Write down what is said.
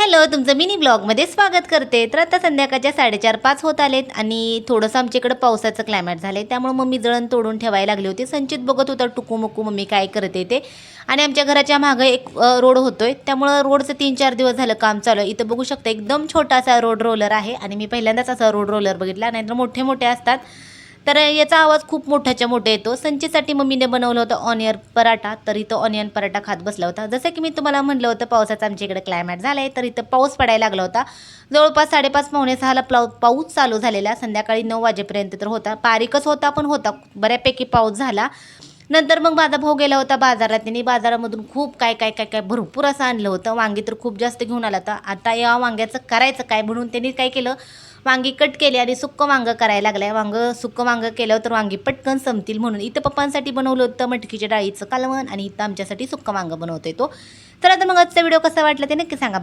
Hello, तुमचं mini ब्लॉगमध्ये स्वागत करते. तर आता संध्याकाळच्या 4:30-5 होत आलेत आणि थोडंसं आमच्या इकडं पावसाचं क्लायमेट झालं आहे. त्यामुळे मम्मी जळण तोडून ठेवायला लागली होती. संचित बघत होता टुकूमुकू मम्मी काय करते ते. आणि आमच्या घराच्या मागं एक रोड होतोय, त्यामुळं रोडचं 3-4 दिवस झालं काम चालू आहे. इथं बघू शकता एकदम छोटासा रोड रोलर आहे आणि मी पहिल्यांदाच असा रोड रोलर बघितला, नाहीतर मोठे मोठे असतात. तर याचा आवाज खूप मोठ्याच्या मोठा येतो. संचितसाठी मम्मीने बनवलं होतं ऑनियन पराठा, तर इथं ऑनियन पराठा खात बसला होता. जसं की मी तुम्हाला म्हटलं होतं पावसाचा आमच्या इकडे क्लायमेट झाला आहे, तर इथं पाऊस पडायला लागला होता. जवळपास 5:30 पावणे 6ला पाऊस चालू झालेला. संध्याकाळी 9 वाजेपर्यंत तर होता. बारीकच होता पण होता, बऱ्यापैकी पाऊस झाला. नंतर मग माझा भाऊ गेला होता बाजारात. त्यांनी बाजारामधून खूप काय काय काय काय भरपूर असं आणलं होतं. वांगी तर खूप जास्त घेऊन आला होता. आता या वांग्याचं करायचं काय म्हणून त्यांनी काय केलं, वांगी कट केली आणि सुक्कं वांगं करायला लागलं. सुक्कं वांगं केल्यावर तर वांगी पटकन संपतील म्हणून इथं पप्पांसाठी बनवलं होतं मटकीच्या डाळीचं कालवण आणि इथं आमच्यासाठी सुक्कं वांगं बनवतोय तो. तर आता मग आजचा व्हिडिओ कसा वाटला ते नक्की सांगा.